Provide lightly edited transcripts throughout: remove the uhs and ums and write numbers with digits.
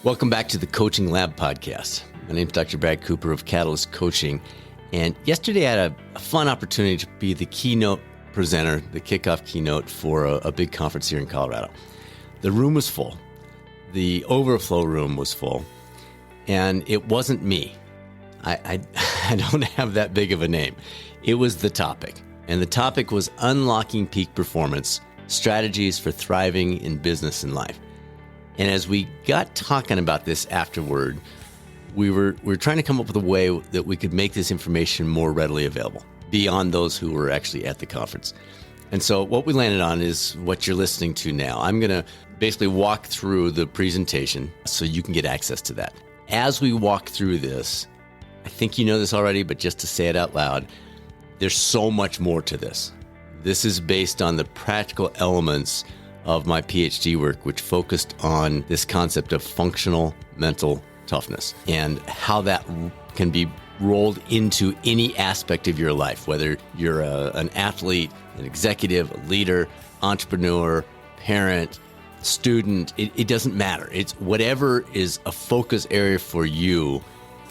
Welcome back to the Coaching Lab podcast. My name is Dr. Brad Cooper of Catalyst Coaching. And yesterday I had a fun opportunity to be the keynote presenter, the kickoff keynote for a big conference here in Colorado. The room was full. The overflow room was full. And it wasn't me. I don't have that big of a name. It was the topic. And the topic was unlocking peak performance, strategies for thriving in business and life. And as we got talking about this afterward, we were trying to come up with a way that we could make this information more readily available beyond those who were actually at the conference. And so what we landed on is what you're listening to now. I'm going to basically walk through the presentation so you can get access to that. As we walk through this, I think you know this already, but just to say it out loud, there's so much more to this. This is based on the practical elements of my PhD work, which focused on this concept of functional mental toughness and how that can be rolled into any aspect of your life, whether you're an athlete, an executive, a leader, entrepreneur, parent, student, it doesn't matter. It's whatever is a focus area for you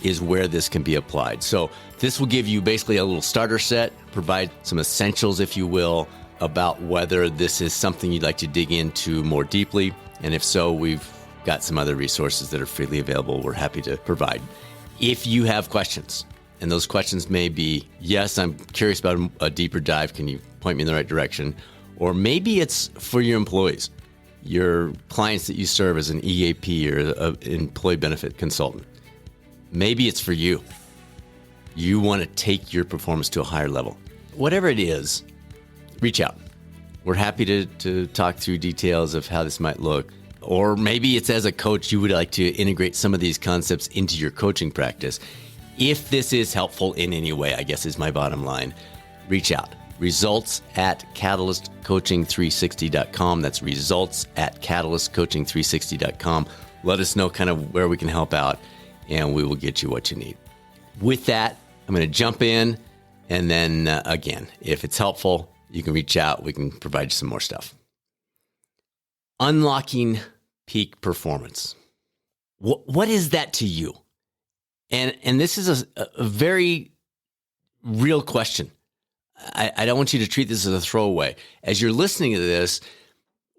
is where this can be applied. So this will give you basically a little starter set, provide some essentials, if you will, about whether this is something you'd like to dig into more deeply. And if so, we've got some other resources that are freely available we're happy to provide. If you have questions, and those questions may be, yes, I'm curious about a deeper dive, can you point me in the right direction? Or maybe it's for your employees, your clients that you serve as an EAP or an employee benefit consultant. Maybe it's for you. You want to take your performance to a higher level. Whatever it is, reach out. We're happy to talk through details of how this might look. Or maybe it's as a coach, you would like to integrate some of these concepts into your coaching practice. If this is helpful in any way, I guess is my bottom line, reach out. Results@catalystcoaching360.com. That's results@catalystcoaching360.com. Let us know kind of where we can help out, and we will get you what you need. With that, I'm going to jump in, and then again, if it's helpful, you can reach out. We can provide you some more stuff. Unlocking peak performance. What is that to you? And this is a very real question. I don't want you to treat this as a throwaway. As you're listening to this,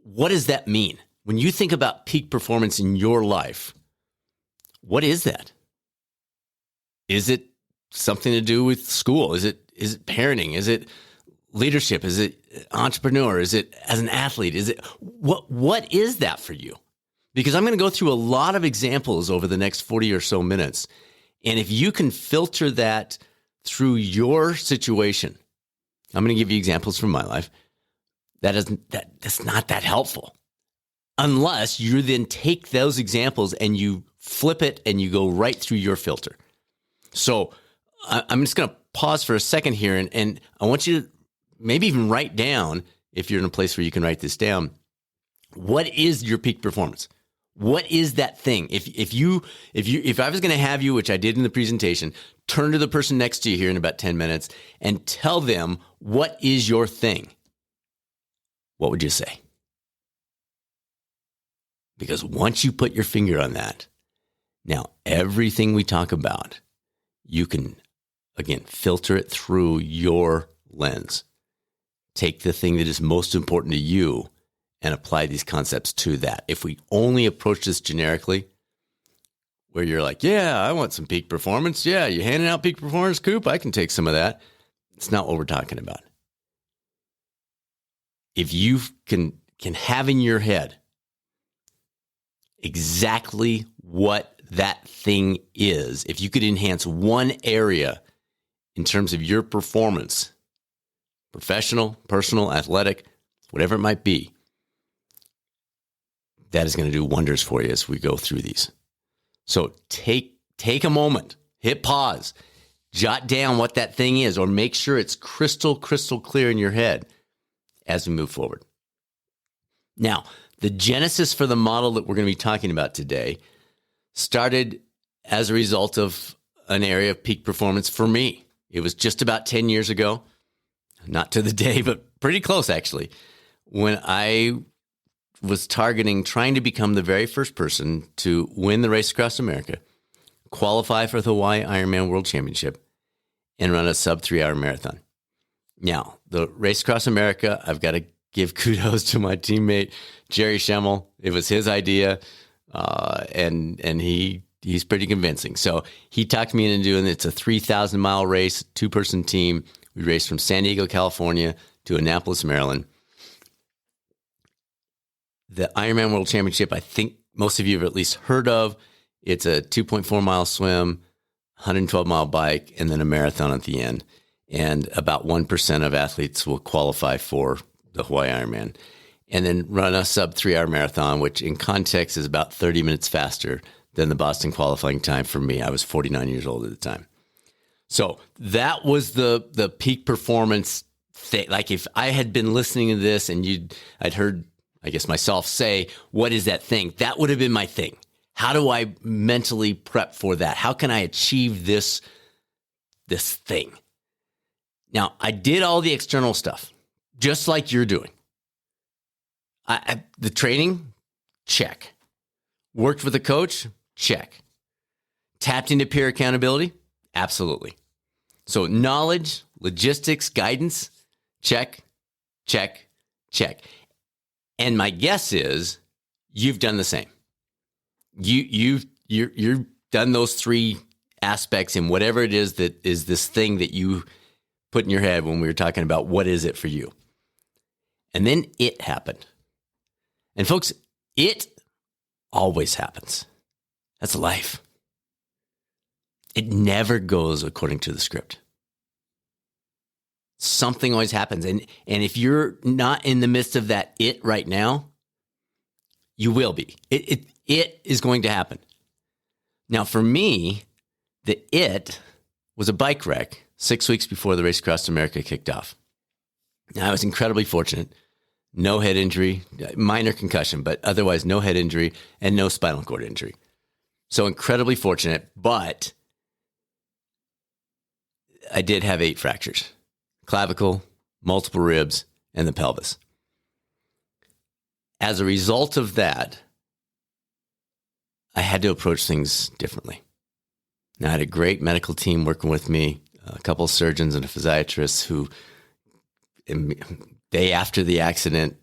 what does that mean? When you think about peak performance in your life, what is that? Is it something to do with school? Is it parenting? Is it leadership? Is it entrepreneur? Is it as an athlete? Is it what is that for you? Because I'm going to go through a lot of examples over the next 40 or so minutes. And if you can filter that through your situation, I'm going to give you examples from my life. That's not that helpful. Unless you then take those examples and you flip it and you go right through your filter. So I'm just going to pause for a second here and I want you to maybe even write down, if you're in a place where you can write this down, what is your peak performance? What is that thing? If I was going to have you, which I did in the presentation, turn to the person next to you here in about 10 minutes and tell them what is your thing, what would you say? Because once you put your finger on that, now everything we talk about, you can, again, filter it through your lens. Take the thing that is most important to you and apply these concepts to that. If we only approach this generically, where you're like, yeah, I want some peak performance. Yeah, you handing out peak performance, Coop? I can take some of that. It's not what we're talking about. If you can have in your head exactly what that thing is, if you could enhance one area in terms of your performance, professional, personal, athletic, whatever it might be, that is going to do wonders for you as we go through these. So take a moment, hit pause, jot down what that thing is, or make sure it's crystal clear in your head as we move forward. Now, the genesis for the model that we're going to be talking about today started as a result of an area of peak performance for me. It was just about 10 years ago, not to the day, but pretty close actually, when I was targeting trying to become the very first person to win the race across America, qualify for the Hawaii Ironman World Championship, and run a sub 3-hour marathon. Now, the race across America, I've got to give kudos to my teammate, Jerry Schemmel. It was his idea, and he's pretty convincing. So he talked me into doing it. It's a 3,000-mile race, 2-person team. We raced from San Diego, California to Annapolis, Maryland. The Ironman World Championship, I think most of you have at least heard of. It's a 2.4-mile swim, 112-mile bike, and then a marathon at the end. And about 1% of athletes will qualify for the Hawaii Ironman. And then run a sub 3-hour marathon, which in context is about 30 minutes faster than the Boston qualifying time for me. I was 49 years old at the time. So that was the peak performance thing. Like if I had been listening to this and I'd heard, I guess, myself say, what is that thing? That would have been my thing. How do I mentally prep for that? How can I achieve this thing? Now, I did all the external stuff, just like you're doing. The training, check. Worked with a coach, check. Tapped into peer accountability, absolutely. So knowledge, logistics, guidance, check, check, check. And my guess is you've done the same. You've done those 3 aspects in whatever it is that is this thing that you put in your head when we were talking about what is it for you. And then it happened. And folks, it always happens. That's life. It never goes according to the script. Something always happens. And if you're not in the midst of that it right now, you will be. It is going to happen. Now, for me, the it was a bike wreck 6 weeks before the Race Across America kicked off. Now, I was incredibly fortunate. No head injury, minor concussion, but otherwise no head injury and no spinal cord injury. So incredibly fortunate, but I did have 8 fractures: clavicle, multiple ribs, and the pelvis. As a result of that, I had to approach things differently. Now, I had a great medical team working with me, a couple of surgeons and a physiatrist who, day after the accident,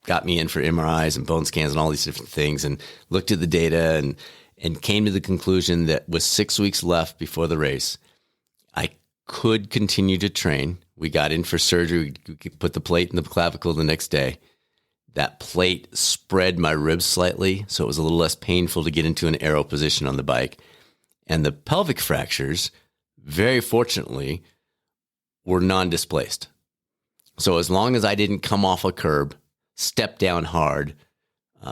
got me in for MRIs and bone scans and all these different things, and looked at the data and came to the conclusion that with 6 weeks left before the race, I could continue to train. We got in for surgery. We put the plate in the clavicle the next day. That plate spread my ribs slightly, so it was a little less painful to get into an aero position on the bike. And the pelvic fractures, very fortunately, were non-displaced. So as long as I didn't come off a curb, step down hard,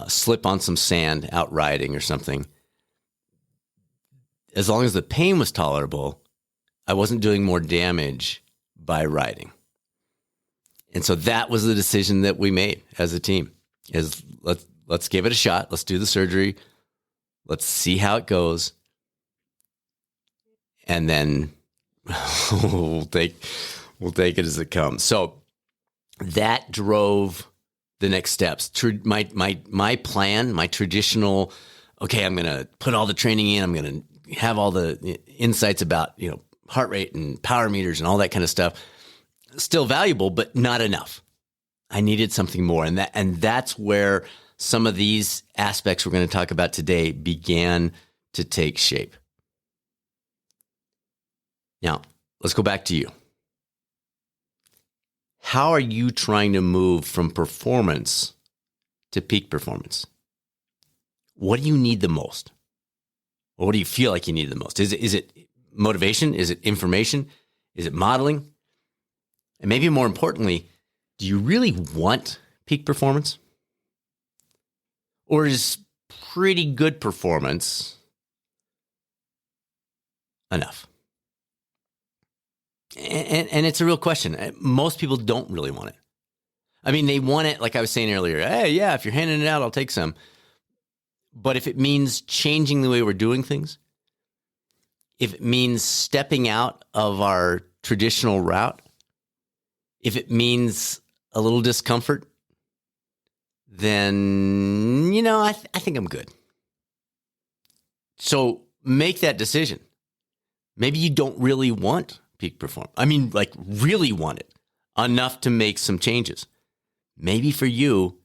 slip on some sand out riding or something, as long as the pain was tolerable, I wasn't doing more damage by riding. And so that was the decision that we made as a team, is let's give it a shot. Let's do the surgery. Let's see how it goes. And then we'll take it as it comes. So that drove the next steps. My plan, my traditional, okay, I'm going to put all the training in. I'm going to have all the insights about, heart rate and power meters and all that kind of stuff. Still valuable, but not enough. I needed something more. And that's where some of these aspects we're going to talk about today began to take shape. Now, let's go back to you. How are you trying to move from performance to peak performance? What do you need the most? Or what do you feel like you need the most? Is it motivation? Is it information? Is it modeling? And maybe more importantly, do you really want peak performance? Or is pretty good performance enough? And it's a real question. Most people don't really want it. I mean, they want it, like I was saying earlier, hey, yeah, if you're handing it out, I'll take some. But if it means changing the way we're doing things, if it means stepping out of our traditional route, if it means a little discomfort, then, I think I'm good. So make that decision. Maybe you don't really want peak performance. Really want it enough to make some changes. Maybe for you,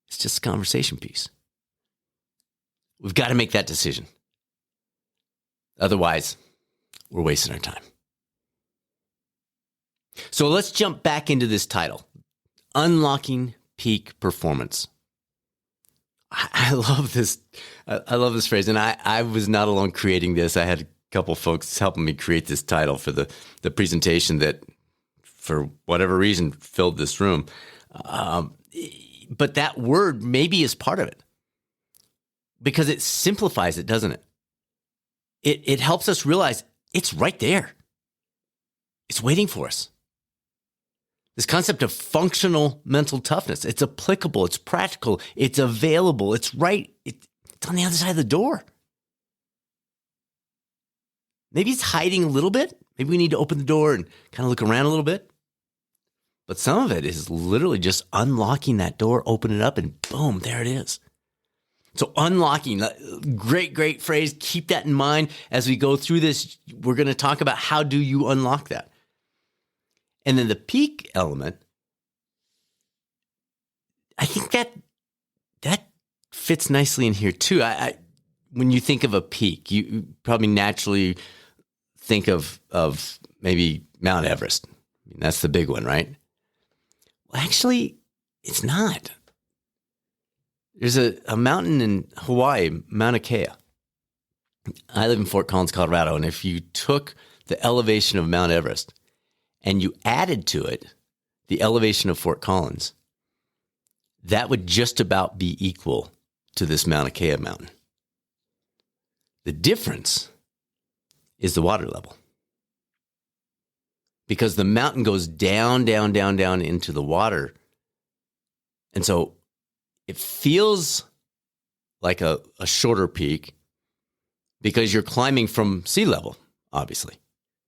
it's just a conversation piece. We've got to make that decision. Otherwise, we're wasting our time. So let's jump back into this title, Unlocking Peak Performance. I love this. I love this phrase. And I was not alone creating this. I had a couple folks helping me create this title for the presentation that, for whatever reason, filled this room. But that word maybe is part of it because it simplifies it, doesn't it? It helps us realize it's right there. It's waiting for us. This concept of functional mental toughness, it's applicable, it's practical, it's available, it's right, it's on the other side of the door. Maybe it's hiding a little bit. Maybe we need to open the door and kind of look around a little bit. But some of it is literally just unlocking that door, open it up, and boom, there it is. So unlocking, great phrase. Keep that in mind as we go through this. We're going to talk about how do you unlock that. And then the peak element, I think that fits nicely in here too. When you think of a peak, you probably naturally think of maybe Mount Everest. That's the big one, right? Well, actually, it's not. There's a mountain in Hawaii, Mauna Kea. I live in Fort Collins, Colorado, and if you took the elevation of Mount Everest and you added to it the elevation of Fort Collins, that would just about be equal to this Mauna Kea mountain. The difference is the water level. Because the mountain goes down into the water. And so it feels like a shorter peak because you're climbing from sea level, obviously.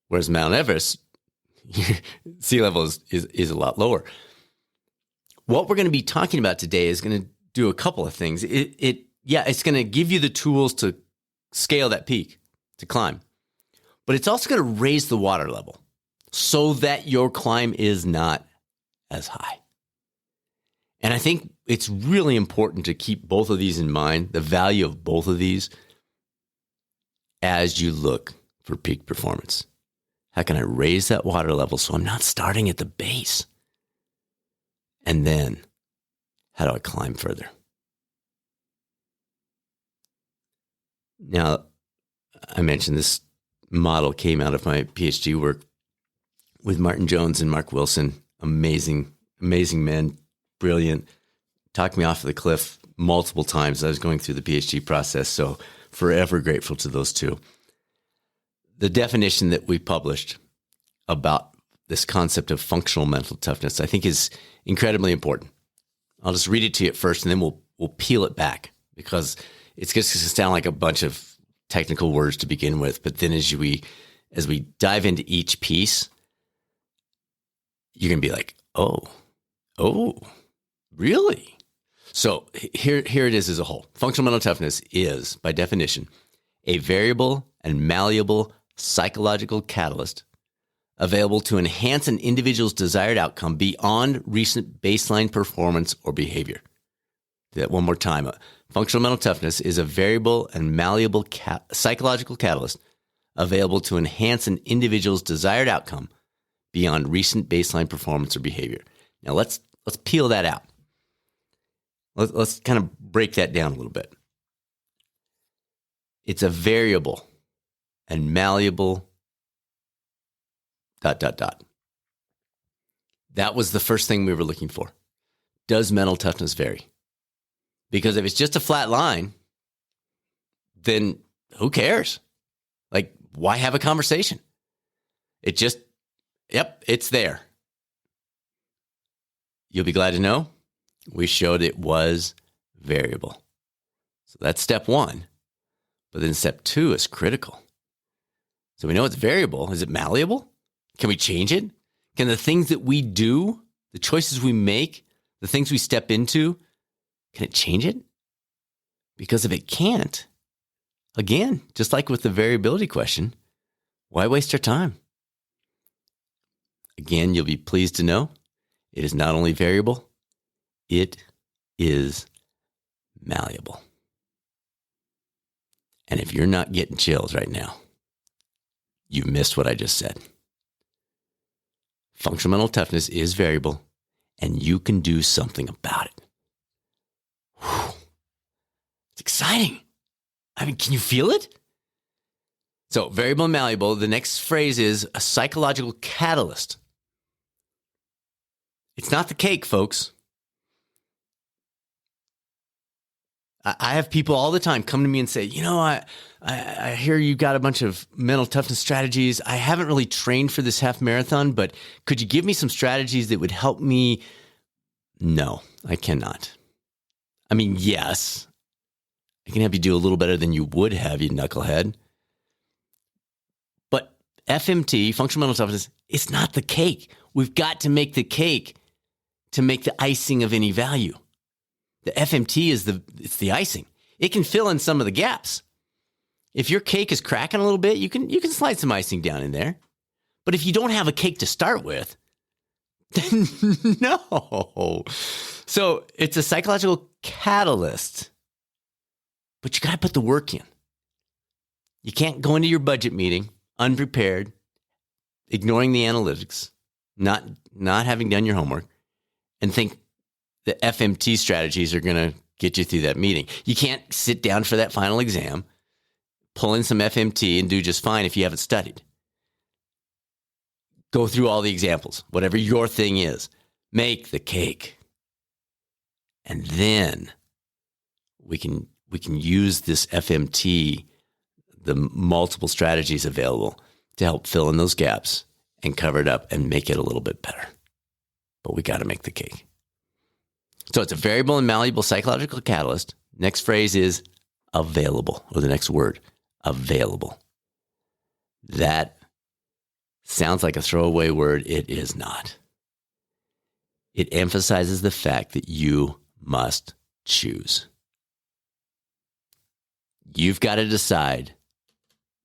Whereas Mount Everest, sea level is a lot lower. What we're going to be talking about today is going to do a couple of things. It's going to give you the tools to scale that peak, to climb. But it's also going to raise the water level so that your climb is not as high. And I think it's really important to keep both of these in mind, the value of both of these, as you look for peak performance. How can I raise that water level so I'm not starting at the base? And then, how do I climb further? Now, I mentioned this model came out of my PhD work with Martin Jones and Mark Wilson. Amazing men, brilliant. Talked me off the cliff multiple times as I was going through the PhD process, so forever grateful to those two. The definition that we published about this concept of functional mental toughness, I think, is incredibly important. I'll just read it to you at first, and then we'll peel it back because it's just going to sound like a bunch of technical words to begin with. But then as we dive into each piece, you're going to be like, oh, really? So here it is as a whole. Functional mental toughness is, by definition, a variable and malleable psychological catalyst available to enhance an individual's desired outcome beyond recent baseline performance or behavior. Do that one more time. Functional mental toughness is a variable and malleable psychological catalyst available to enhance an individual's desired outcome beyond recent baseline performance or behavior. Now let's peel that out. Let's kind of break that down a little bit. It's a variable and malleable ... That was the first thing we were looking for. Does mental toughness vary? Because if it's just a flat line, then who cares? Like, why have a conversation? It just, it's there. You'll be glad to know we showed it was variable. So that's step one. But then step two is critical. So we know it's variable. Is it malleable? Can we change it? Can the things that we do, the choices we make, the things we step into, Can it change it? Because if it can't, again, just like with the variability question, why waste our time? Again, you'll be pleased to know it is not only variable, it is malleable. And if you're not getting chills right now, you've missed what I just said. Functional mental toughness is variable, and you can do something about it. Whew. It's exciting. I mean, can you feel it? So, variable and malleable, the next phrase is a psychological catalyst. It's not the cake, folks. I have people all the time come to me and say, I hear you got a bunch of mental toughness strategies. I haven't really trained for this half marathon, but could you give me some strategies that would help me? No, I cannot. I mean, yes, I can help you do a little better than you would have, you knucklehead. But FMT, functional mental toughness, it's not the cake. We've got to make the cake to make the icing of any value. The FMT is the icing. It can fill in some of the gaps. If your cake is cracking a little bit, you can slide some icing down in there. But if you don't have a cake to start with, then no. So it's a psychological catalyst, but you got to put the work in. You can't go into your budget meeting unprepared, ignoring the analytics, not having done your homework, and think the FMT strategies are going to get you through that meeting. You can't sit down for that final exam, pull in some FMT, and do just fine if you haven't studied. Go through all the examples, whatever your thing is. Make the cake. And then we can use this FMT, the multiple strategies available, to help fill in those gaps and cover it up and make it a little bit better. But we got to make the cake. So it's a variable and malleable psychological catalyst. Next phrase is available, or the next word, available. That sounds like a throwaway word. It is not. It emphasizes the fact that you must choose. You've got to decide,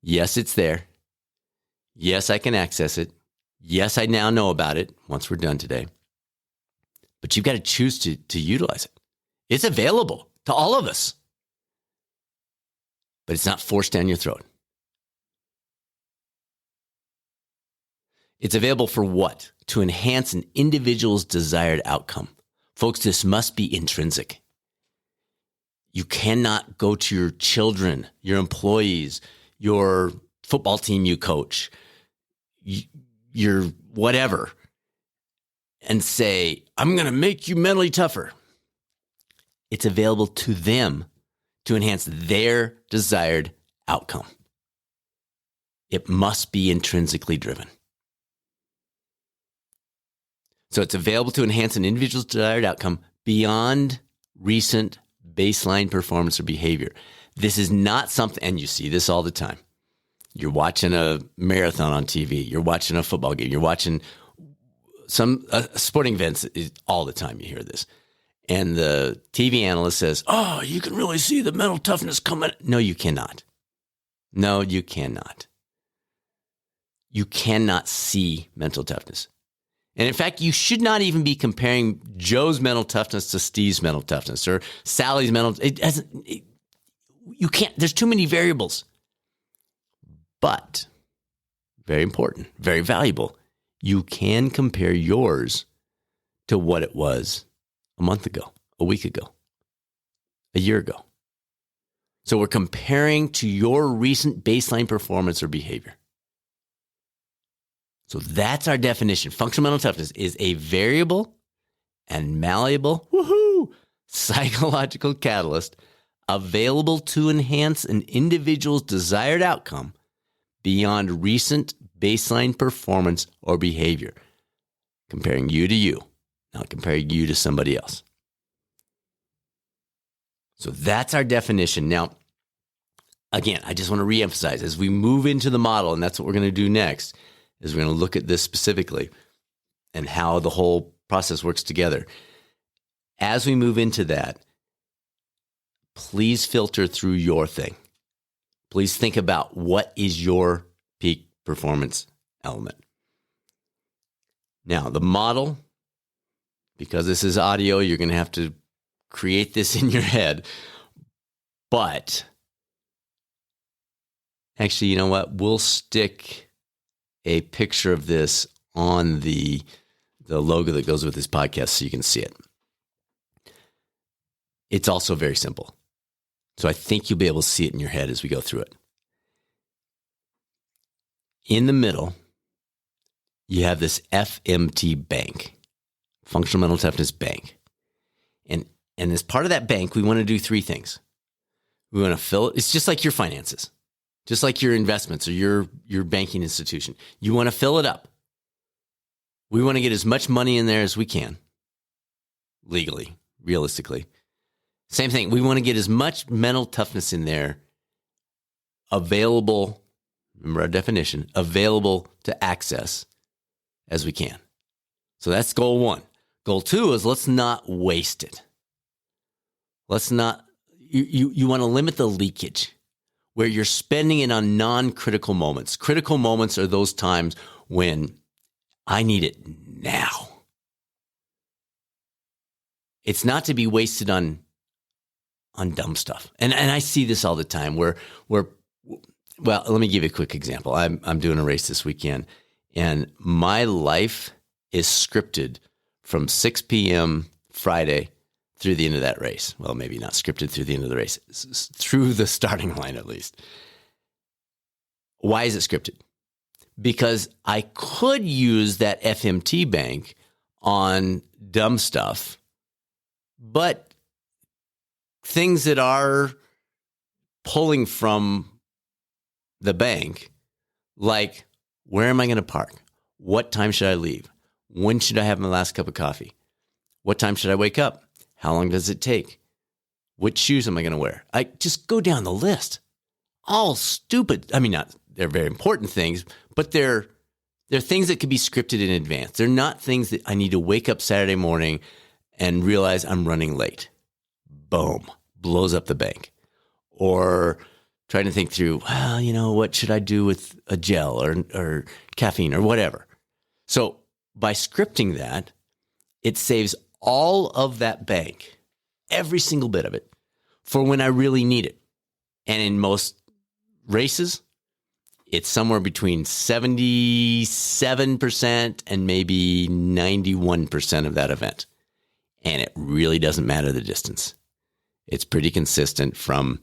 yes, it's there. Yes, I can access it. Yes, I now know about it once we're done today. But you've got to choose to utilize it. It's available to all of us. But it's not forced down your throat. It's available for what? To enhance an individual's desired outcome. Folks, this must be intrinsic. You cannot go to your children, your employees, your football team you coach, your whatever, and say, I'm going to make you mentally tougher. It's available to them to enhance their desired outcome. It must be intrinsically driven. So it's available to enhance an individual's desired outcome beyond recent baseline performance or behavior. This is not something, and you see this all the time. You're watching a marathon on TV. You're watching a football game. You're watching some sporting events. All the time you hear this. And the TV analyst says, oh, you can really see the mental toughness coming. No, you cannot. No, you cannot. You cannot see mental toughness. And in fact, you should not even be comparing Joe's mental toughness to Steve's mental toughness or Sally's mental. You can't. There's too many variables. But very important, very valuable. You can compare yours to what it was a month ago, a week ago, a year ago. So we're comparing to your recent baseline performance or behavior. So that's our definition. Functional mental toughness is a variable and malleable, psychological catalyst available to enhance an individual's desired outcome beyond recent baseline performance or behavior. Comparing you to you, not comparing you to somebody else. So that's our definition. Now, again, I just want to reemphasize, as we move into the model, and that's what we're going to do next, is we're going to look at this specifically and how the whole process works together. As we move into that, please filter through your thing. Please think about what is your peak performance element. Now, the model, because this is audio, you're going to have to create this in your head. But actually, you know what? We'll stick a picture of this on the logo that goes with this podcast so you can see it. It's also very simple. So I think you'll be able to see it in your head as we go through it. In the middle, you have this FMT bank, functional mental toughness bank. And as part of that bank, we want to do three things. We want to fill it. It's just like your finances, just like your investments or your banking institution. You want to fill it up. We want to get as much money in there as we can, legally, realistically. Same thing. We want to get as much mental toughness in there available, remember our definition, available to access as we can. So that's goal one. Goal two is let's not waste it. Let's not, you want to limit the leakage where you're spending it on non-critical moments. Critical moments are those times when I need it now. It's not to be wasted on dumb stuff. And I see this all the time where well, let me give you a quick example. I'm doing a race this weekend, and my life is scripted from 6 p.m. Friday through the end of that race. Well, maybe not scripted through the end of the race, through the starting line at least. Why is it scripted? Because I could use that FMT bank on dumb stuff, but things that are pulling from the bank, like where am I going to park? What time should I leave? When should I have my last cup of coffee? What time should I wake up? How long does it take? Which shoes am I going to wear? I just go down the list. All stupid. I mean, they're very important things, but they're things that could be scripted in advance. They're not things that I need to wake up Saturday morning and realize I'm running late. Boom, blows up the bank. Or trying to think through, well, what should I do with a gel or caffeine or whatever? So by scripting that, it saves all of that bank, every single bit of it, for when I really need it. And in most races, it's somewhere between 77% and maybe 91% of that event. And it really doesn't matter the distance. It's pretty consistent from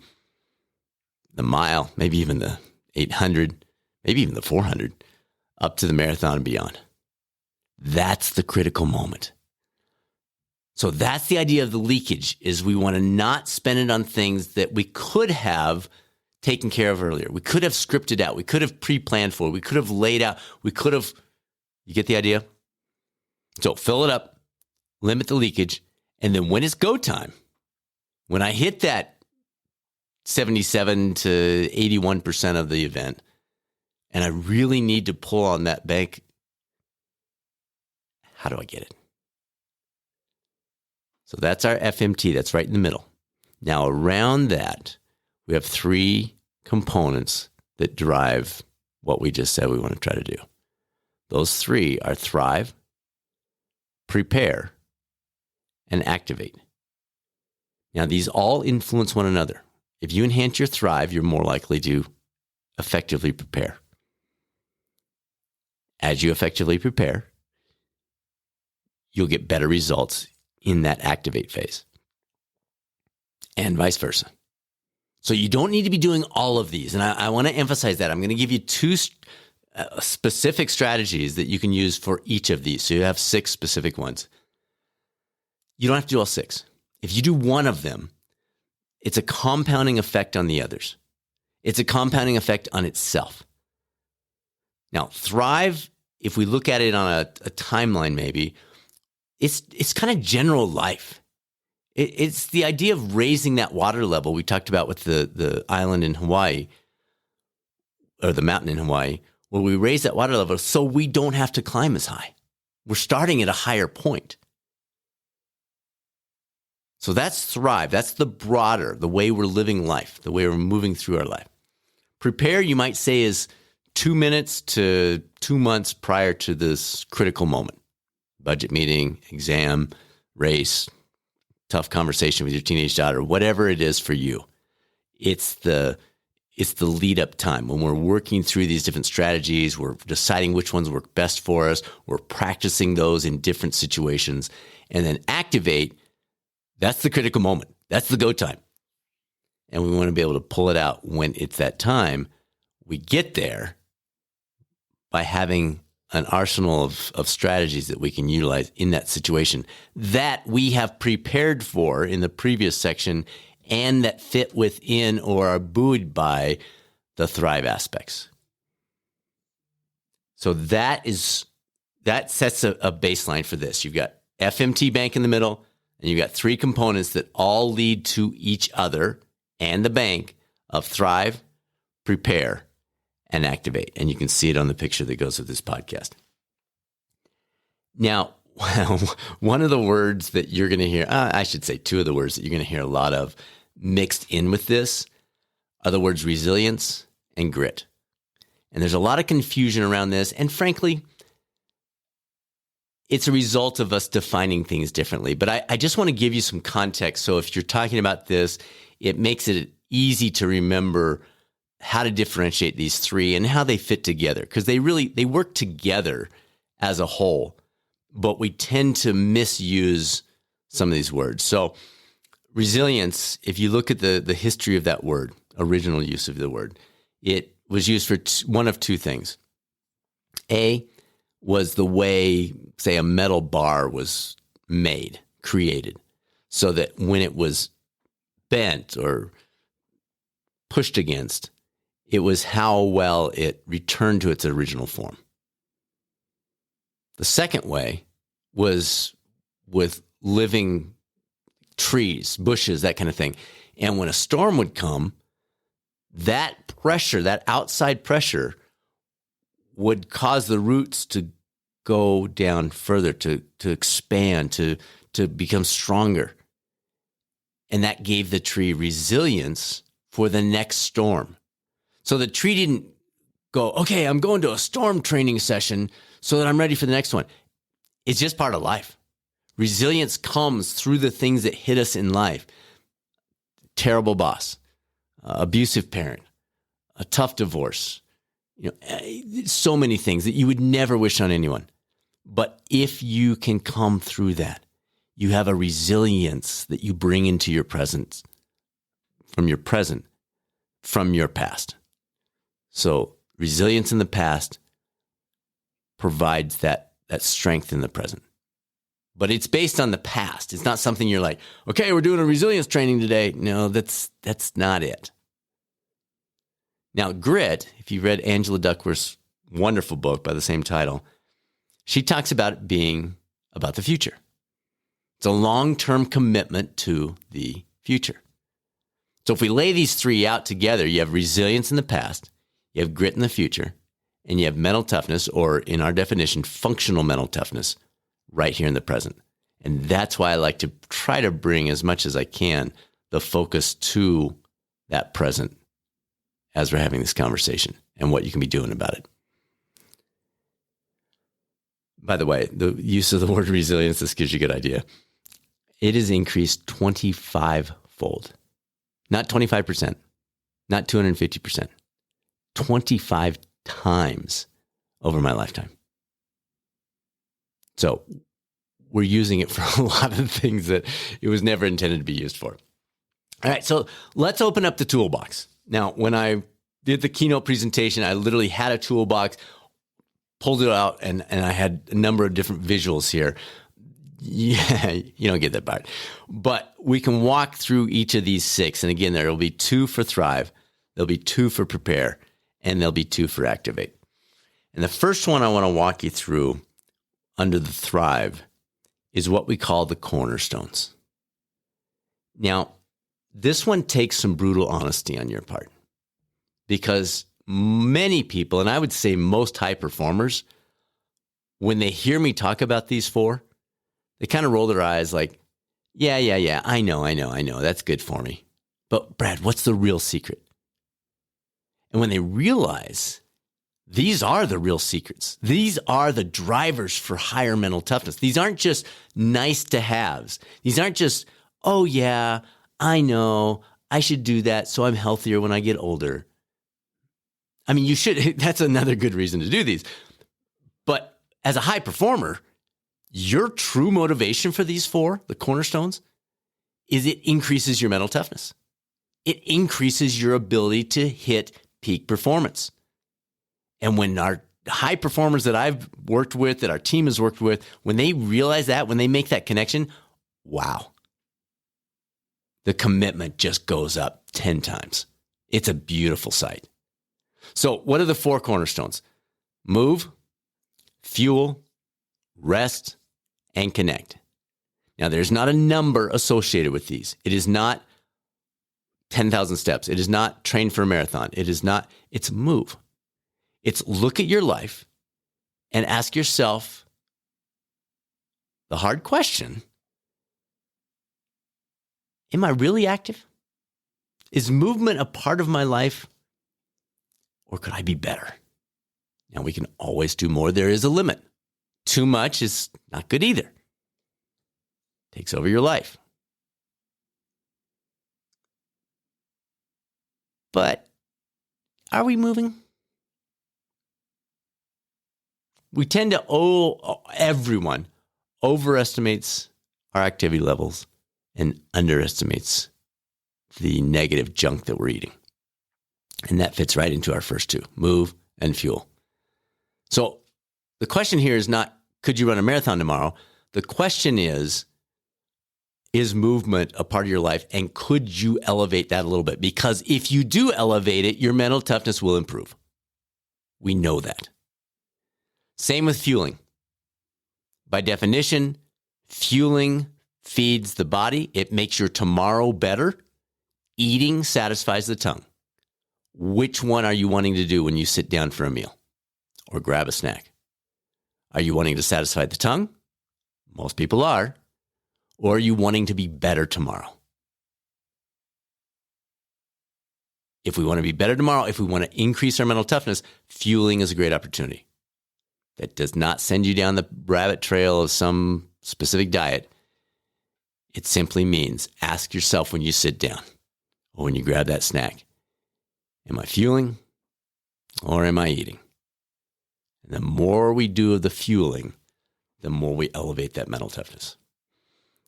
the mile, maybe even the 800, maybe even the 400, up to the marathon and beyond. That's the critical moment. So that's the idea of the leakage, is we want to not spend it on things that we could have taken care of earlier. We could have scripted out. We could have pre-planned for. We could have laid out. We could have, you get the idea? So fill it up, limit the leakage, and then when it's go time, when I hit that 77 to 81% of the event, and I really need to pull on that bank, how do I get it? So that's our FMT. That's right in the middle. Now, around that, we have three components that drive what we just said we want to try to do. Those three are thrive, prepare, and activate. Now, these all influence one another. If you enhance your thrive, you're more likely to effectively prepare. As you effectively prepare, you'll get better results in that activate phase, and vice versa. So you don't need to be doing all of these. And I want to emphasize that. I'm going to give you two specific strategies that you can use for each of these. So you have 6 specific ones. You don't have to do all 6. If you do one of them, it's a compounding effect on the others. It's a compounding effect on itself. Now, thrive, if we look at it on a timeline maybe, it's kind of general life. It's the idea of raising that water level we talked about with the island in Hawaii, or the mountain in Hawaii, where we raise that water level so we don't have to climb as high. We're starting at a higher point. So that's thrive. That's the way we're living life, the way we're moving through our life. Prepare, you might say, is 2 minutes to 2 months prior to this critical moment. Budget meeting, exam, race, tough conversation with your teenage daughter, whatever it is for you. It's the lead up time when we're working through these different strategies. We're deciding which ones work best for us. We're practicing those in different situations. And then activate, that's the critical moment. That's the go time. And we want to be able to pull it out when it's that time. We get there by having an arsenal of strategies that we can utilize in that situation that we have prepared for in the previous section and that fit within or are buoyed by the thrive aspects. So that sets a baseline for this. You've got FMT bank in the middle, and you've got three components that all lead to each other and the bank of thrive, prepare, and activate. And you can see it on the picture that goes with this podcast. Now, one of the words that you're going to hear, I should say two of the words that you're going to hear a lot of mixed in with this are the words resilience and grit. And there's a lot of confusion around this. And frankly, it's a result of us defining things differently. But I just want to give you some context. So if you're talking about this, it makes it easy to remember how to differentiate these three and how they fit together, because they work together as a whole, but we tend to misuse some of these words. So resilience, if you look at the history of that word, original use of the word, it was used for one of two things. A was the way, say, a metal bar was created, so that when it was bent or pushed against, it was how well it returned to its original form. The second way was with living trees, bushes, that kind of thing. And when a storm would come, that pressure, that outside pressure, would cause the roots to go down further, to expand, to become stronger. And that gave the tree resilience for the next storm. So the tree didn't go, okay, I'm going to a storm training session so that I'm ready for the next one. It's just part of life. Resilience comes through the things that hit us in life. Terrible boss, abusive parent, a tough divorce, so many things that you would never wish on anyone. But if you can come through that, you have a resilience that you bring into your present, from your past. So resilience in the past provides that strength in the present. But it's based on the past. It's not something you're like, okay, we're doing a resilience training today. No, that's not it. Now, grit, if you read Angela Duckworth's wonderful book by the same title, she talks about it being about the future. It's a long-term commitment to the future. So if we lay these three out together, you have resilience in the past, you have grit in the future, and you have mental toughness, or in our definition, functional mental toughness, right here in the present. And that's why I like to try to bring as much as I can the focus to that present as we're having this conversation and what you can be doing about it. By the way, the use of the word resilience, this gives you a good idea. It has increased 25-fold. Not 25%, not 250%, 25 times over my lifetime. So we're using it for a lot of things that it was never intended to be used for. All right, so let's open up the toolbox. Now, when I did the keynote presentation, I literally had a toolbox, pulled it out, and I had a number of different visuals here. Yeah, you don't get that part. But we can walk through each of these six. And again, there will be 2 for thrive, there'll be 2 for prepare, and there'll be 2 for activate. And the first one I want to walk you through under the thrive is what we call the cornerstones. Now, this one takes some brutal honesty on your part, because many people, and I would say most high performers, when they hear me talk about these 4, they kind of roll their eyes like, Yeah. I know. That's good for me. But Brad, what's the real secret? And when they realize these are the real secrets, these are the drivers for higher mental toughness. These aren't just nice to haves. These aren't just, oh yeah, I know, I should do that so I'm healthier when I get older. I mean, you should, that's another good reason to do these. But as a high performer, your true motivation for these four, the cornerstones, is it increases your mental toughness. It increases your ability to hit peak performance. And when our high performers that I've worked with, that our team has worked with, when they realize that, when they make that connection, wow, the commitment just goes up 10 times. It's a beautiful sight. So what are the four cornerstones? Move, fuel, rest, and connect. Now, there's not a number associated with these. It is not 10,000 steps. It is not train for a marathon. It is not, it's move. It's look at your life and ask yourself the hard question. Am I really active? Is movement a part of my life? Or could I be better? Now, we can always do more. There is a limit. Too much is not good either. Takes over your life. But are we moving? We tend to, everyone overestimates our activity levels and underestimates the negative junk that we're eating. And that fits right into our first two, move and fuel. So the question here is not, could you run a marathon tomorrow? The question is movement a part of your life? And could you elevate that a little bit? Because if you do elevate it, your mental toughness will improve. We know that. Same with fueling. By definition, fueling feeds the body. It makes your tomorrow better. Eating satisfies the tongue. Which one are you wanting to do when you sit down for a meal or grab a snack? Are you wanting to satisfy the tongue? Most people are. Or are you wanting to be better tomorrow? If we want to be better tomorrow, if we want to increase our mental toughness, fueling is a great opportunity. That does not send you down the rabbit trail of some specific diet. It simply means ask yourself when you sit down or when you grab that snack, am I fueling or am I eating? And the more we do of the fueling, the more we elevate that mental toughness.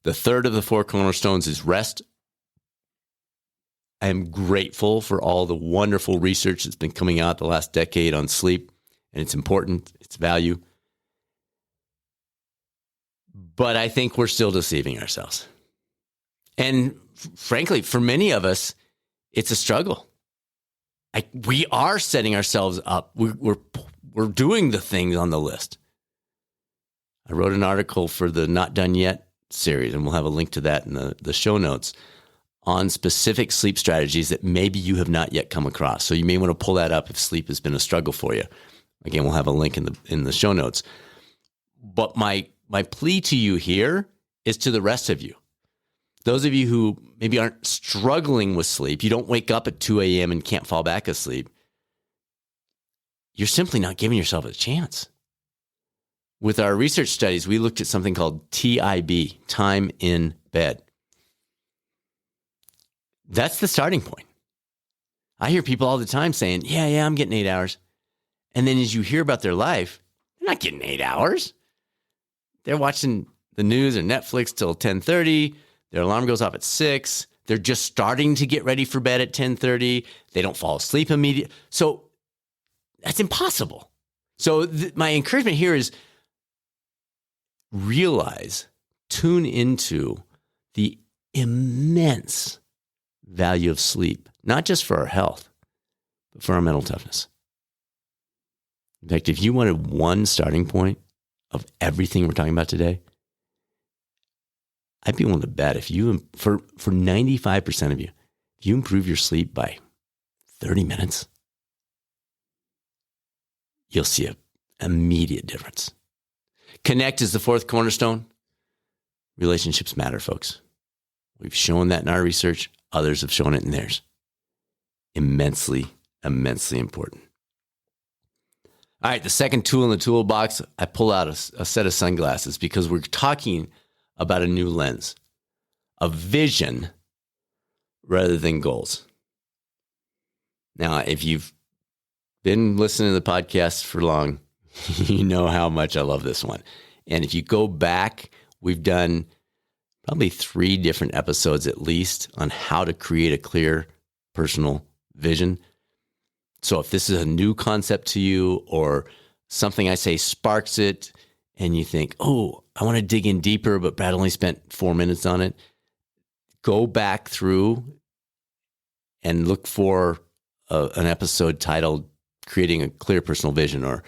The third of the four cornerstones is rest. I am grateful for all the wonderful research that's been coming out the last decade on sleep. And it's important, it's value. But I think we're still deceiving ourselves. And frankly, for many of us, it's a struggle. We are setting ourselves up. We're doing the things on the list. I wrote an article for the Not Done Yet series, and we'll have a link to that in the show notes, on specific sleep strategies that maybe you have not yet come across. So you may want to pull that up if sleep has been a struggle for you. Again, we'll have a link in the show notes. But my plea to you here is to the rest of you. Those of you who maybe aren't struggling with sleep, you don't wake up at 2 a.m. and can't fall back asleep. You're simply not giving yourself a chance. With our research studies, we looked at something called TIB, time in bed. That's the starting point. I hear people all the time saying, yeah, I'm getting 8 hours. And then as you hear about their life, they're not getting 8 hours. They're watching the news or Netflix till 10:30. Their alarm goes off at 6. They're just starting to get ready for bed at 10:30. They don't fall asleep immediately. So that's impossible. So my encouragement here is realize, tune into the immense value of sleep, not just for our health, but for our mental toughness. In fact, if you wanted one starting point of everything we're talking about today, I'd be willing to bet if you, for 95% of you, if you improve your sleep by 30 minutes, you'll see an immediate difference. Connect is the fourth cornerstone. Relationships matter, folks. We've shown that in our research. Others have shown it in theirs. Immensely, immensely important. All right, the second tool in the toolbox, I pull out a set of sunglasses because we're talking about a new lens, a vision rather than goals. Now, if you've been listening to the podcast for long, you know how much I love this one. And if you go back, we've done probably 3 different episodes at least on how to create a clear personal vision. So if this is a new concept to you or something I say sparks it and you think, oh, I want to dig in deeper, but Brad only spent 4 minutes on it, go back through and look for an episode titled Creating a Clear Personal Vision or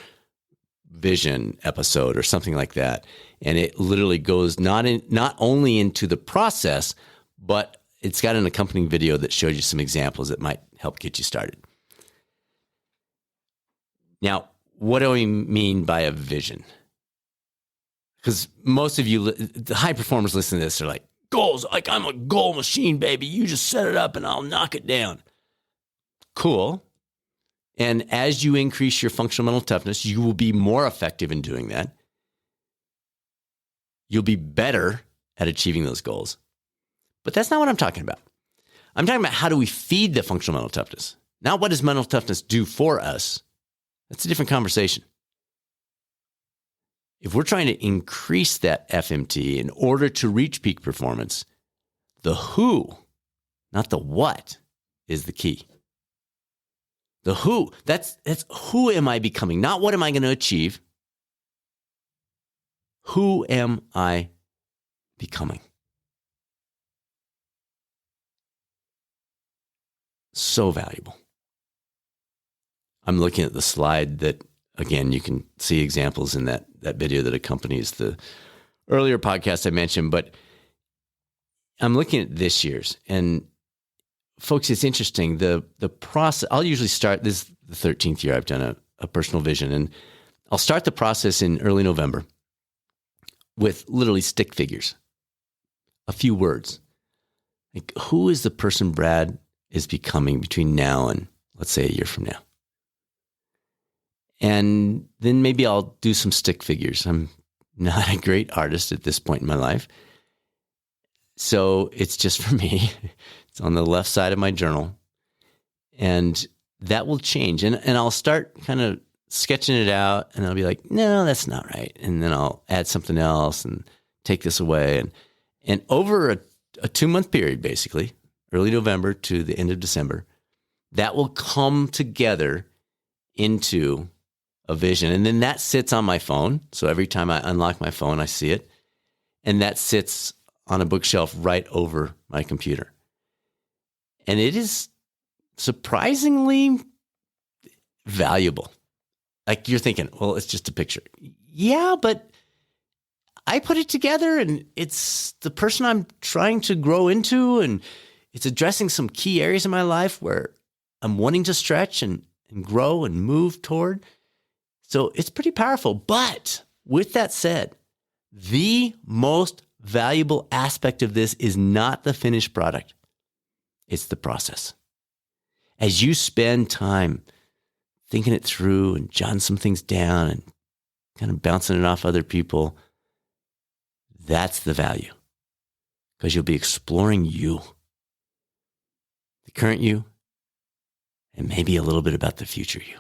Vision episode or something like that. And it literally goes not only into the process, but it's got an accompanying video that shows you some examples that might help get you started. Now, what do we mean by a vision? Because most of you, the high performers listening to this are like, goals, like I'm a goal machine, baby. You just set it up and I'll knock it down. Cool. And as you increase your functional mental toughness, you will be more effective in doing that. You'll be better at achieving those goals. But that's not what I'm talking about. I'm talking about how do we feed the functional mental toughness? Not what does mental toughness do for us? That's a different conversation. If we're trying to increase that FMT in order to reach peak performance, the who, not the what, is the key. The who, that's who am I becoming, not what am I going to achieve. Who am I becoming? So valuable. I'm looking at the slide that, again, you can see examples in that video that accompanies the earlier podcast I mentioned, but I'm looking at this year's. And folks, it's interesting. The process, I'll usually start, this is the 13th year I've done a personal vision, and I'll start the process in early November with literally stick figures, a few words. Like, who is the person Brad is becoming between now and, let's say, a year from now? And then maybe I'll do some stick figures. I'm not a great artist at this point in my life. So it's just for me. It's on the left side of my journal. And that will change. And I'll start kind of sketching it out, and I'll be like, no, that's not right. And then I'll add something else and take this away. And over a 2-month period, basically, early November to the end of December, that will come together into a vision. And then that sits on my phone. So every time I unlock my phone, I see it. And that sits on a bookshelf right over my computer. And it is surprisingly valuable. Like, you're thinking, well, it's just a picture. Yeah, but I put it together and it's the person I'm trying to grow into, and it's addressing some key areas in my life where I'm wanting to stretch and grow and move toward. So it's pretty powerful. But with that said, the most valuable aspect of this is not the finished product. It's the process. As you spend time thinking it through and jotting some things down and kind of bouncing it off other people, that's the value. Because you'll be exploring you, the current you, and maybe a little bit about the future you.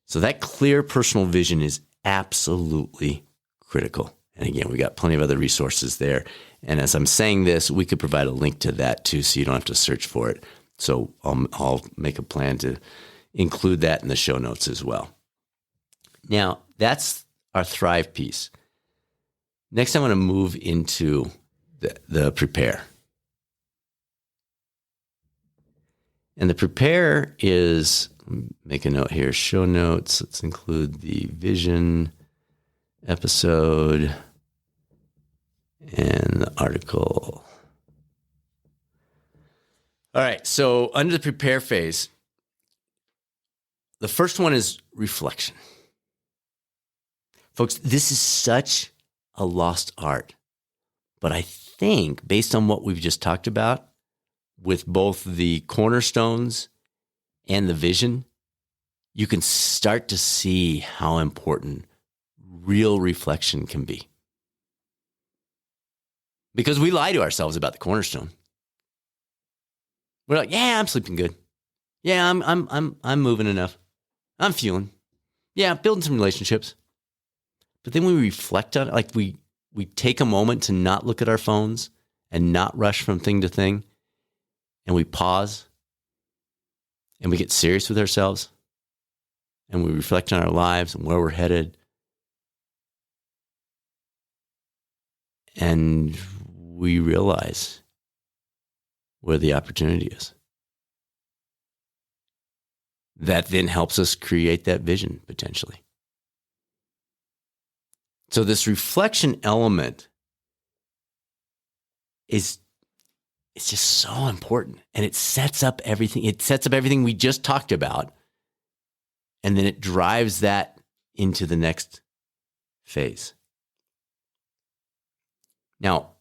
So that clear personal vision is absolutely critical. And again, we got plenty of other resources there. And as I'm saying this, we could provide a link to that too, so you don't have to search for it. So I'll make a plan to include that in the show notes as well. Now, that's our Thrive piece. Next, I want to move into the Prepare. And the Prepare is, make a note here, show notes. Let's include the vision episode and the article. All right, so under the Prepare phase, the first one is reflection. Folks, this is such a lost art. But I think based on what we've just talked about with both the cornerstones and the vision, you can start to see how important real reflection can be. Because we lie to ourselves about the cornerstone. We're like, yeah, I'm sleeping good. Yeah, I'm moving enough. I'm fueling. Yeah, building some relationships. But then we reflect on it, like we take a moment to not look at our phones and not rush from thing to thing. And we pause and we get serious with ourselves and we reflect on our lives and where we're headed. And we realize where the opportunity is. That then helps us create that vision potentially. So this reflection element it's just so important. And it sets up everything. It sets up everything we just talked about. And then it drives that into the next phase. Now,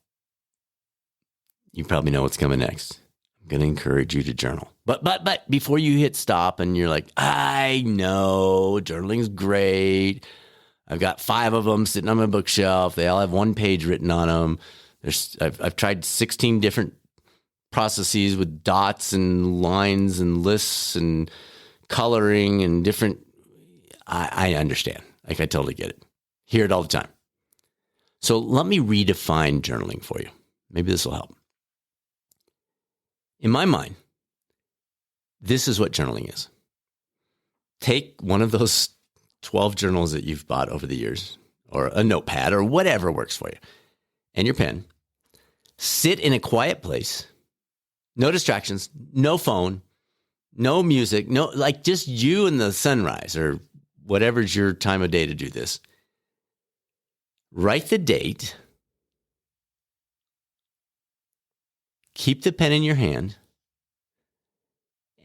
you probably know what's coming next. I'm going to encourage you to journal. But before you hit stop and you're like, I know journaling's great. I've got 5 of them sitting on my bookshelf. They all have 1 page written on them. I've tried 16 different processes with dots and lines and lists and coloring and different. I understand. Like, I totally get it. Hear it all the time. So let me redefine journaling for you. Maybe this will help. In my mind, this is what journaling is. Take one of those 12 journals that you've bought over the years, or a notepad, or whatever works for you, and your pen. Sit in a quiet place. No distractions, no phone, no music, like just you and the sunrise, or whatever's your time of day to do this. Write the date. Keep the pen in your hand.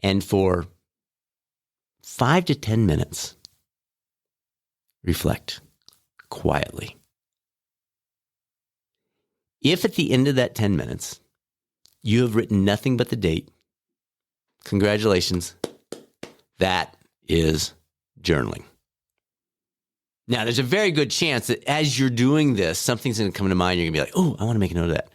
And for 5 to 10 minutes, reflect quietly. If at the end of that 10 minutes, you have written nothing but the date, congratulations. That is journaling. Now, there's a very good chance that as you're doing this, something's going to come to mind. You're going to be like, oh, I want to make a note of that.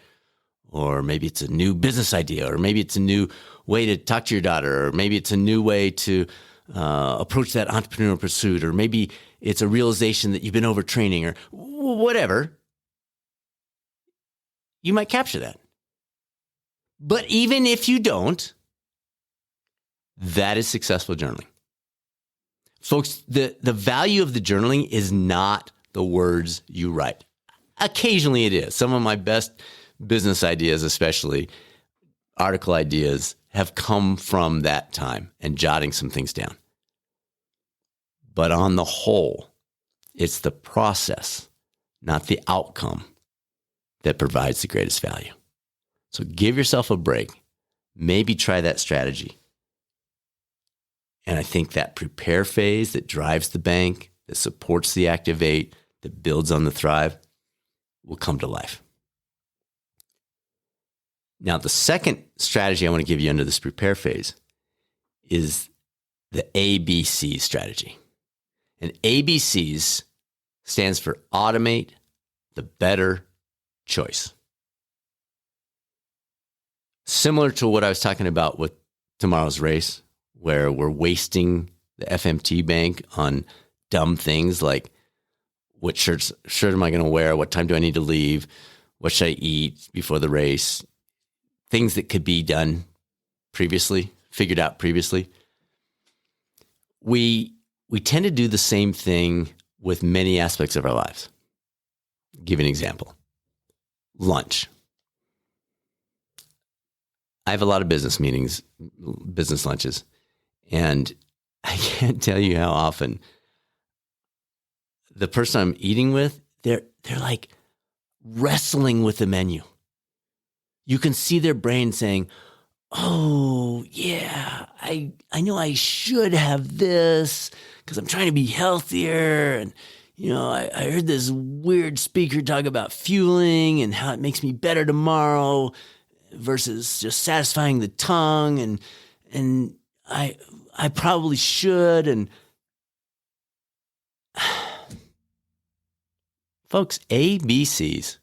Or maybe it's a new business idea, or maybe it's a new way to talk to your daughter, or maybe it's a new way to approach that entrepreneurial pursuit, or maybe it's a realization that you've been overtraining, or whatever. You might capture that. But even if you don't, that is successful journaling. Folks, the value of the journaling is not the words you write. Occasionally it is. Some of my best business ideas, especially article ideas, have come from that time and jotting some things down. But on the whole, it's the process, not the outcome, that provides the greatest value. So give yourself a break. Maybe try that strategy. And I think that prepare phase that drives the bank, that supports the activate, that builds on the thrive, will come to life. Now, the second strategy I want to give you under this prepare phase is the ABC strategy. And ABCs stands for automate the better choice. Similar to what I was talking about with tomorrow's race, where we're wasting the FMT bank on dumb things like what shirt am I going to wear? What time do I need to leave? What should I eat before the race? Things that could be done previously, figured out previously. We tend to do the same thing with many aspects of our lives. I'll give you an example. Lunch. I have a lot of business meetings, business lunches, and I can't tell you how often the person I'm eating with, they're like wrestling with the menu. You can see their brain saying, oh, yeah, I know I should have this because I'm trying to be healthier. And, I heard this weird speaker talk about fueling and how it makes me better tomorrow versus just satisfying the tongue. And I probably should. And folks, ABCs,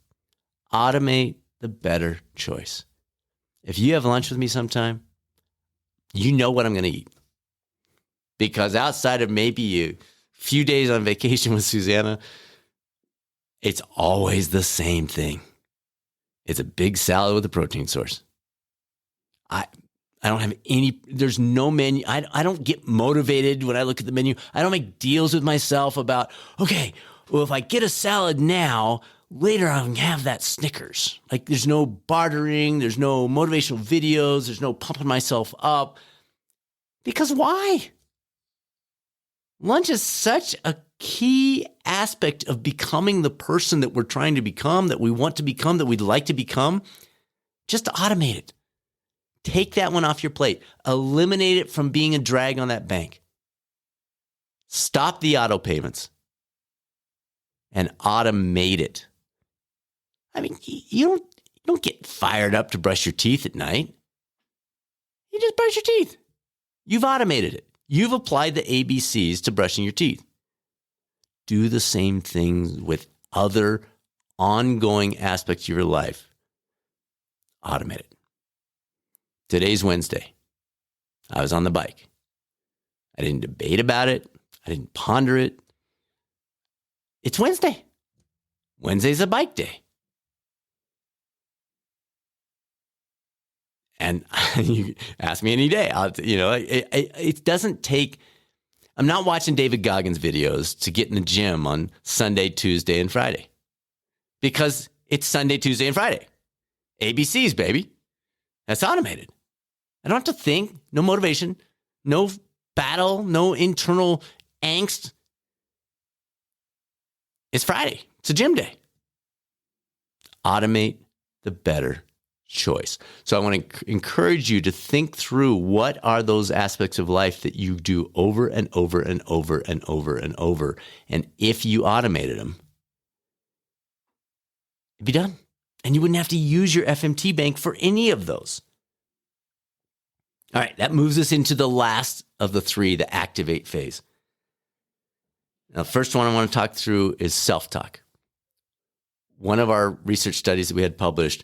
automate the better choice. If you have lunch with me sometime, you know what I'm going to eat. Because outside of maybe a few days on vacation with Susanna, it's always the same thing. It's a big salad with a protein source. I don't have there's no menu. I don't get motivated when I look at the menu. I don't make deals with myself about, okay, well, if I get a salad now, later I can have that Snickers. Like there's no bartering, there's no motivational videos, there's no pumping myself up. Because why? Lunch is such a key aspect of becoming the person that we're trying to become, that we want to become, that we'd like to become. Just automate it. Take that one off your plate. Eliminate it from being a drag on that bank. Stop the auto payments and automate it. I mean, you don't get fired up to brush your teeth at night. You just brush your teeth. You've automated it. You've applied the ABCs to brushing your teeth. Do the same thing with other ongoing aspects of your life. Automate it. Today's Wednesday. I was on the bike. I didn't debate about it. I didn't ponder it. It's Wednesday. Wednesday's a bike day. And you ask me any day. It doesn't take, I'm not watching David Goggins videos to get in the gym on Sunday, Tuesday, and Friday. Because it's Sunday, Tuesday, and Friday. ABCs, baby. That's automated. I don't have to think. No motivation. No battle. No internal angst. It's Friday. It's a gym day. Automate the better choice. So I want to encourage you to think through what are those aspects of life that you do over and over and over and over and over. And if you automated them, it'd be done. And you wouldn't have to use your FMT bank for any of those. All right, that moves us into the last of the three, the activate phase. Now, the first one I want to talk through is self-talk. One of our research studies that we had published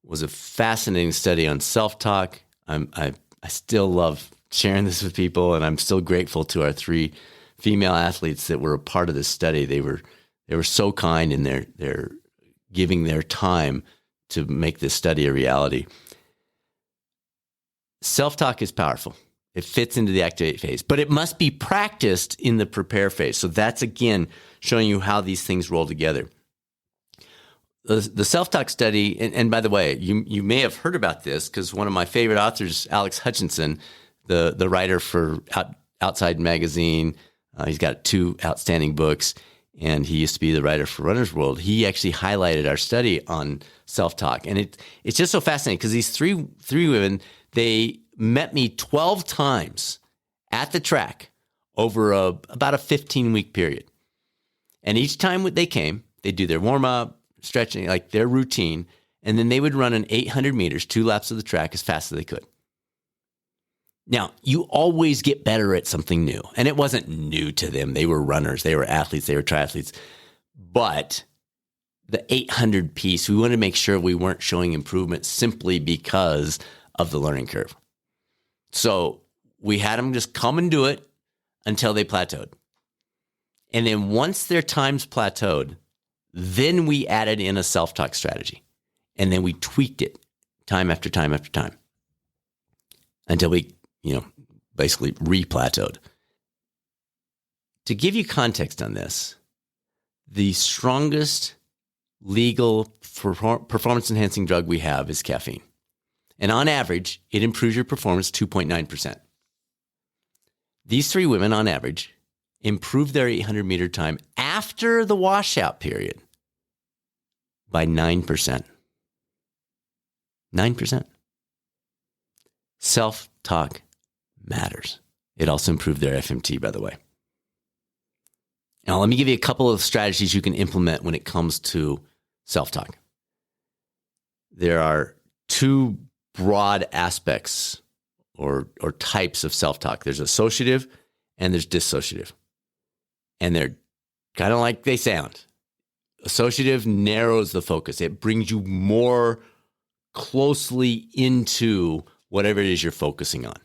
was a fascinating study on self-talk. I still love sharing this with people, and I'm still grateful to our three female athletes that were a part of this study. They were so kind in their giving their time to make this study a reality. Self-talk is powerful. It fits into the activate phase, but it must be practiced in the prepare phase. So that's, again, showing you how these things roll together. The self-talk study, and by the way, you may have heard about this because one of my favorite authors, Alex Hutchinson, the writer for Outside Magazine, he's got 2 outstanding books, and he used to be the writer for Runner's World. He actually highlighted our study on self-talk, and it's just so fascinating because these three women, they met me 12 times at the track over about a 15-week period, and each time they came, they'd do their warm-up, stretching, like their routine, and then they would run an 800 meters, 2 laps of the track as fast as they could. Now, you always get better at something new, and it wasn't new to them. They were runners, they were athletes, they were triathletes, but the 800 piece, we wanted to make sure we weren't showing improvement simply because of the learning curve. So we had them just come and do it until they plateaued. And then once their times plateaued, then we added in a self-talk strategy, and then we tweaked it time after time after time until we, basically re-plateaued. To give you context on this, the strongest legal performance-enhancing drug we have is caffeine. And on average, it improves your performance 2.9%. These 3 women, on average, improved their 800-meter time after the washout period by 9%. 9%. Self-talk matters. It also improved their FMT, by the way. Now, let me give you a couple of strategies you can implement when it comes to self-talk. There are two broad aspects or types of self-talk. There's associative and there's dissociative. And they're kind of like they sound. Associative narrows the focus. It brings you more closely into whatever it is you're focusing on.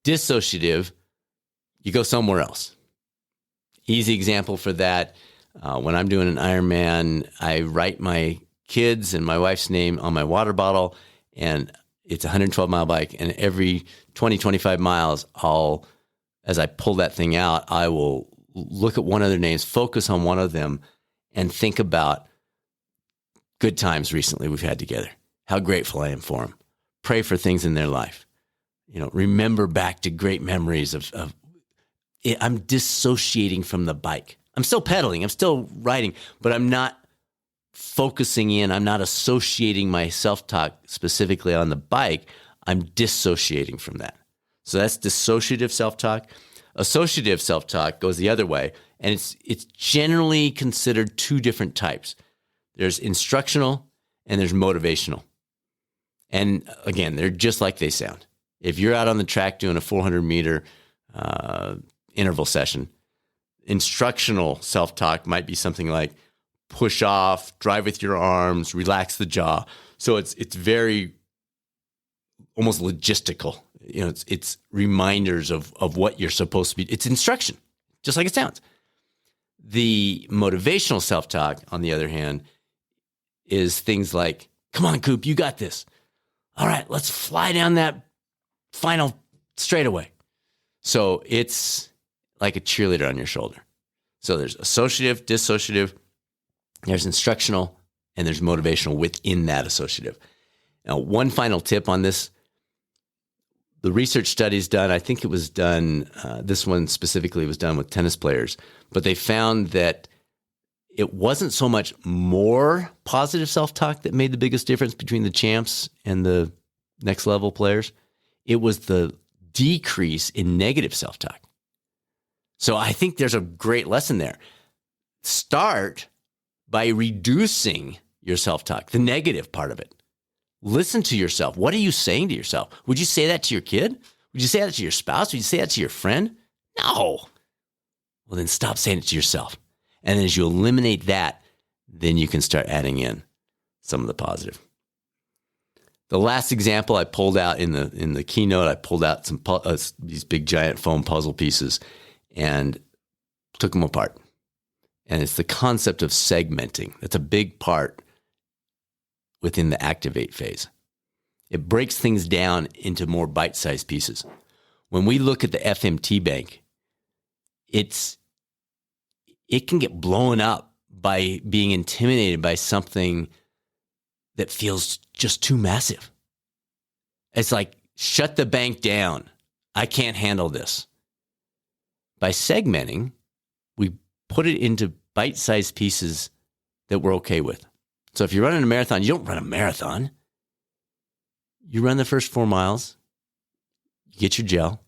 Dissociative, you go somewhere else. Easy example for that, when I'm doing an Ironman, I write my kids and my wife's name on my water bottle, and it's a 112-mile bike, and every 20, 25 miles, as I pull that thing out, I will look at one of their names, focus on one of them, and think about good times recently we've had together, how grateful I am for them, pray for things in their life, remember back to great memories of I'm dissociating from the bike. I'm still pedaling, I'm still riding, but I'm not focusing in, I'm not associating my self-talk specifically on the bike. I'm dissociating from that. So that's dissociative self-talk. Associative self-talk goes the other way, and it's generally considered two different types. There's instructional and there's motivational. And again, they're just like they sound. If you're out on the track doing a 400-meter interval session, instructional self-talk might be something like push off, drive with your arms, relax the jaw. So it's very almost logistical. It's reminders of what you're supposed to be. It's instruction, just like it sounds. The motivational self-talk, on the other hand, is things like, come on, Coop, you got this. All right, let's fly down that final straightaway. So it's like a cheerleader on your shoulder. So there's associative, dissociative, there's instructional, and there's motivational within that associative. Now, one final tip on this. The research studies done, I think it was done, this one specifically was done with tennis players, but they found that it wasn't so much more positive self-talk that made the biggest difference between the champs and the next level players. It was the decrease in negative self-talk. So I think there's a great lesson there. Start by reducing your self-talk, the negative part of it. Listen to yourself. What are you saying to yourself? Would you say that to your kid? Would you say that to your spouse? Would you say that to your friend? No. Well, then stop saying it to yourself. And as you eliminate that, then you can start adding in some of the positive. The last example I pulled out in the keynote, I pulled out some these big giant foam puzzle pieces and took them apart. And it's the concept of segmenting. That's a big part within the activate phase. It breaks things down into more bite-sized pieces. When we look at the FMT bank, it can get blown up by being intimidated by something that feels just too massive. It's like, shut the bank down. I can't handle this. By segmenting, we put it into bite-sized pieces that we're okay with. So if you're running a marathon, you don't run a marathon. You run the first 4 miles, you get your gel,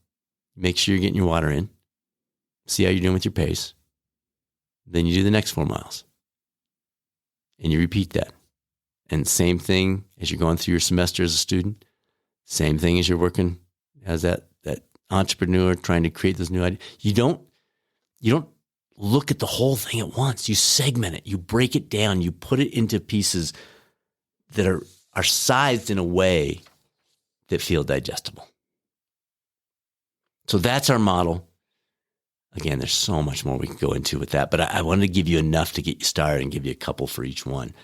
make sure you're getting your water in, see how you're doing with your pace. Then you do the next 4 miles. And you repeat that. And same thing as you're going through your semester as a student, same thing as you're working as that entrepreneur trying to create this new idea. You don't look at the whole thing at once. You segment it. You break it down. You put it into pieces that are sized in a way that feel digestible. So that's our model. Again, there's so much more we can go into with that, but I wanted to give you enough to get you started and give you a couple for each one.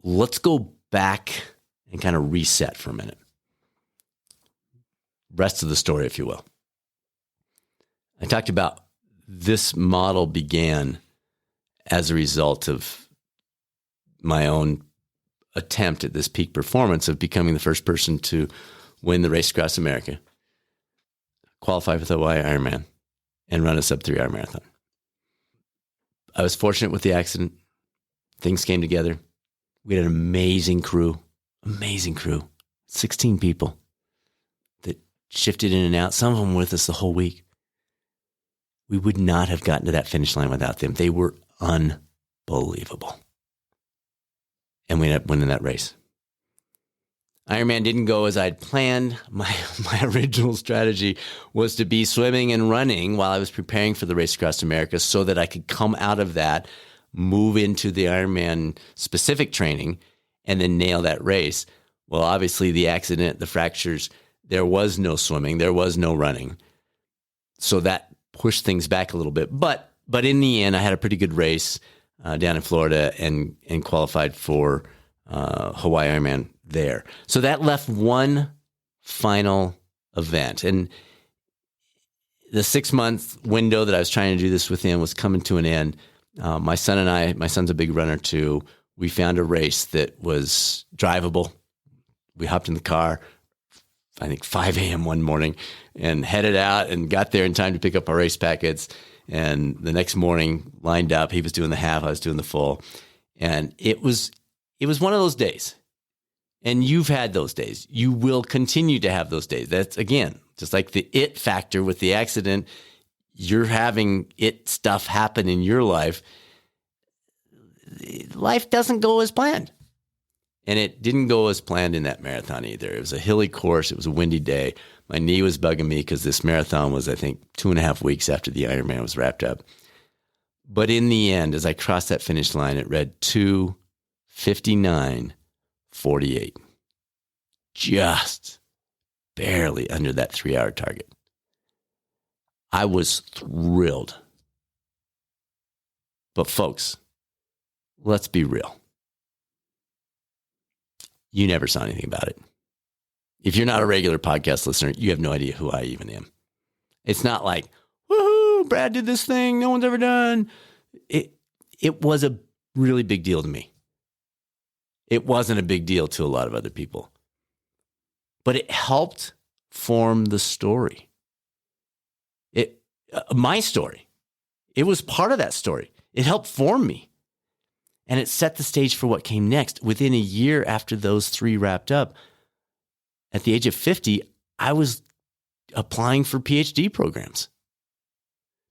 Let's go back and kind of reset for a minute. Rest of the story, if you will. I talked about this model began as a result of my own attempt at this peak performance of becoming the first person to win the race across America, qualify for the Hawaii Ironman, and run a sub-3 hour marathon. I was fortunate with the accident. Things came together. We had an amazing crew, 16 people that shifted in and out, some of them with us the whole week. We would not have gotten to that finish line without them. They were unbelievable. And we ended up winning that race. Ironman didn't go as I'd planned. My original strategy was to be swimming and running while I was preparing for the race across America so that I could come out of that, move into the Ironman specific training, and then nail that race. Well, obviously the accident, the fractures, there was no swimming, there was no running. So that pushed things back a little bit. But in the end, I had a pretty good race down in Florida and qualified for Hawaii Ironman there. So that left one final event. And the 6-month window that I was trying to do this within was coming to an end. My son's a big runner too. We found a race that was drivable. We hopped in the car, I think 5 a.m. one morning, and headed out and got there in time to pick up our race packets. And the next morning, lined up. He was doing the half, I was doing the full. And it was one of those days. And you've had those days. You will continue to have those days. That's, again, just like the it factor with the accident. You're having it stuff happen in your life. Life doesn't go as planned. And it didn't go as planned in that marathon either. It was a hilly course. It was a windy day. My knee was bugging me because this marathon was, I think, 2.5 weeks after the Ironman was wrapped up. But in the end, as I crossed that finish line, it read 2:59:48. Just barely under that 3-hour target. I was thrilled. But folks, let's be real. You never saw anything about it. If you're not a regular podcast listener, you have no idea who I even am. It's not like, woohoo, Brad did this thing no one's ever done. It was a really big deal to me. It wasn't a big deal to a lot of other people. But it helped form the story. My story. It was part of that story. It helped form me. And it set the stage for what came next. Within a year after those 3 wrapped up, at the age of 50, I was applying for PhD programs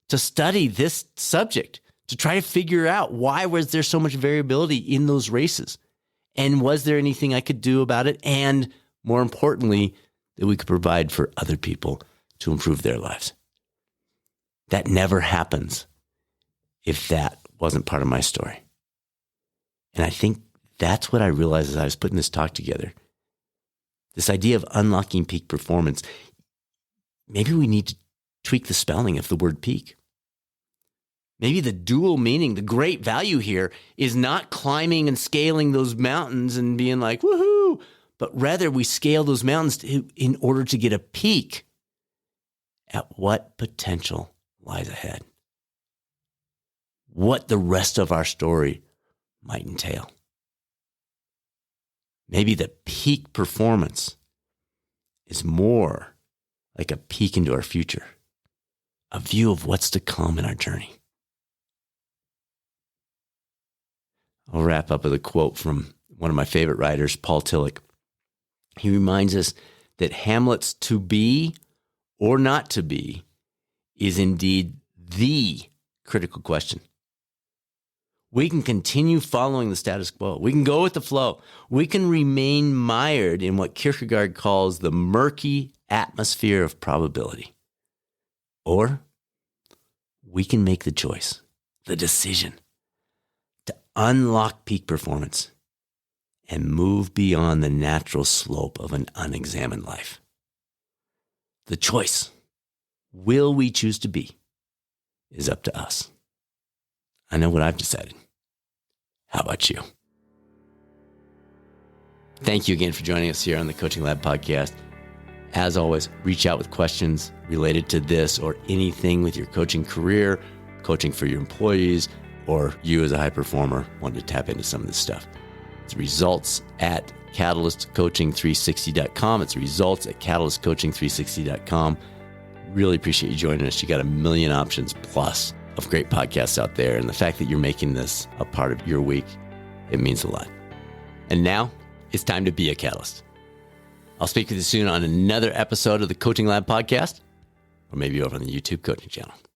to study this subject, to try to figure out why was there so much variability in those races? And was there anything I could do about it? And more importantly, that we could provide for other people to improve their lives. That never happens if that wasn't part of my story. And I think that's what I realized as I was putting this talk together. This idea of unlocking peak performance. Maybe we need to tweak the spelling of the word peak. Maybe the dual meaning, the great value here is not climbing and scaling those mountains and being like, woohoo, but rather we scale those mountains in order to get a peek at what potential lies ahead. What the rest of our story might entail. Maybe the peak performance is more like a peek into our future, a view of what's to come in our journey. I'll wrap up with a quote from one of my favorite writers, Paul Tillich. He reminds us that Hamlet's to be or not to be is indeed the critical question. We can continue following the status quo. We can go with the flow. We can remain mired in what Kierkegaard calls the murky atmosphere of probability. Or we can make the choice, the decision, to unlock peak performance and move beyond the natural slope of an unexamined life. The choice, will we choose to be, is up to us. I know what I've decided. How about you? Thank you again for joining us here on the Coaching Lab podcast. As always, reach out with questions related to this or anything with your coaching career, coaching for your employees, or you as a high performer wanting to tap into some of this stuff. It's results at catalystcoaching360.com. It's results at catalystcoaching360.com. Really appreciate you joining us. You got a million options plus of great podcasts out there. And the fact that you're making this a part of your week, it means a lot. And now it's time to be a catalyst. I'll speak with you soon on another episode of the Coaching Lab podcast, or maybe over on the YouTube coaching channel.